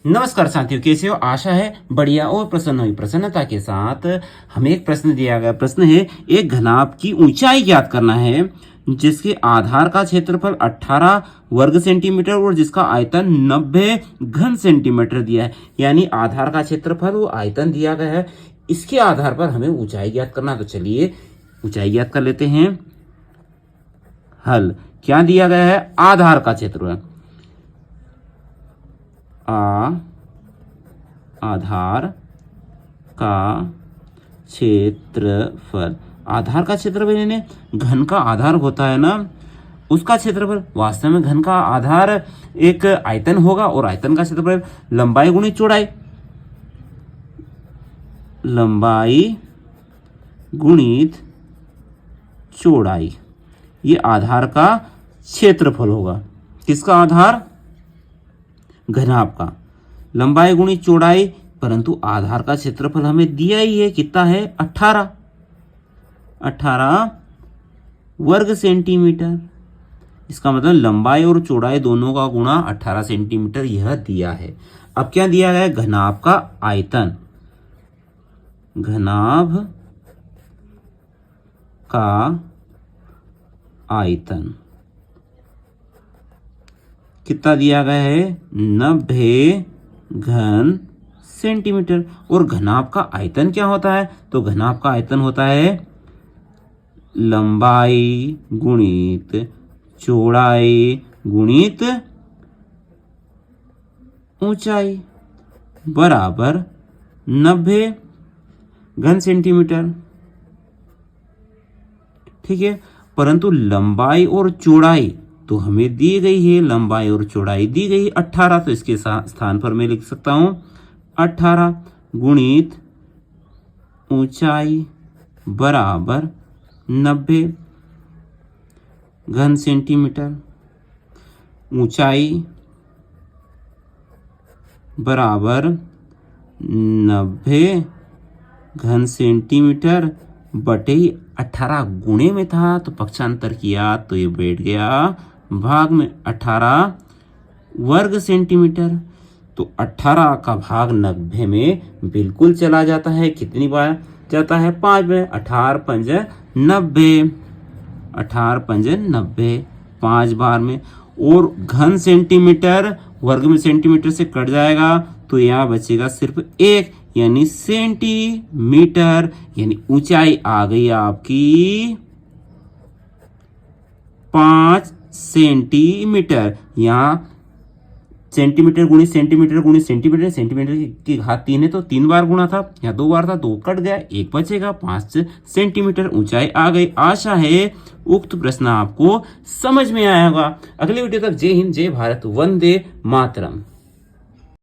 नमस्कार साथियों, कैसे हो? आशा है बढ़िया और प्रसन्न हुई। प्रसन्नता के साथ हमें एक प्रश्न दिया गया। प्रश्न है, एक घनाभ की ऊंचाई ज्ञात करना है जिसके आधार का क्षेत्रफल 18 वर्ग सेंटीमीटर और जिसका आयतन 90 घन सेंटीमीटर दिया है। यानी आधार का क्षेत्रफल वो आयतन दिया गया है, इसके आधार पर हमें ऊंचाई ज्ञात करना। तो चलिए ऊंचाई ज्ञात कर लेते हैं। हल क्या दिया गया है? आधार का क्षेत्रफल, आधार का क्षेत्रफल। आधार का क्षेत्रफल यानी घन का आधार होता है ना, उसका क्षेत्रफल। वास्तव में घन का आधार एक आयतन होगा और आयतन का क्षेत्रफल लंबाई गुणित चौड़ाई, लंबाई गुणित चौड़ाई, ये आधार का क्षेत्रफल होगा। किसका आधार? घनाभ का। लंबाई गुणित चौड़ाई, परंतु आधार का क्षेत्रफल हमें दिया ही है, कितना है? 18 वर्ग सेंटीमीटर। इसका मतलब लंबाई और चौड़ाई दोनों का गुणा 18 सेंटीमीटर यह दिया है। अब क्या दिया गया है? घनाभ का आयतन। घनाभ का आयतन कितना दिया गया है? 90 घन सेंटीमीटर। और घनाभ का आयतन क्या होता है? तो घनाभ का आयतन होता है लंबाई गुणित चौड़ाई गुणित ऊंचाई बराबर 90 घन सेंटीमीटर। ठीक है, परंतु लंबाई और चौड़ाई तो हमें दी गई है, लंबाई और चौड़ाई दी गई 18, तो इसके स्थान पर मैं लिख सकता हूं 18 गुणित ऊंचाई बराबर 90 घन सेंटीमीटर। ऊंचाई बराबर 90 घन सेंटीमीटर बटे 18 गुणे में था तो पक्षांतर किया तो ये बैठ गया भाग में। 18 वर्ग सेंटीमीटर, तो 18 का भाग 90 में बिल्कुल चला जाता है। कितनी बार जाता है? 5 बार। 18 पंज 90, 18 पंज 90, 5 बार में। और घन सेंटीमीटर वर्ग में सेंटीमीटर से कट जाएगा तो यहाँ बचेगा सिर्फ 1, यानी सेंटीमीटर। यानी ऊंचाई आ गई आपकी 5 सेंटीमीटर। यहाँ सेंटीमीटर गुणित सेंटीमीटर गुणित सेंटीमीटर, सेंटीमीटर की घात 3 है तो 3 बार गुणा था, यहाँ 2 बार था, 2 कट गया, 1 बचेगा, 5 सेंटीमीटर ऊंचाई आ गई। आशा है उक्त प्रश्न आपको समझ में आया होगा। अगले वीडियो तक जय हिंद, जय भारत, वंदे मातरम।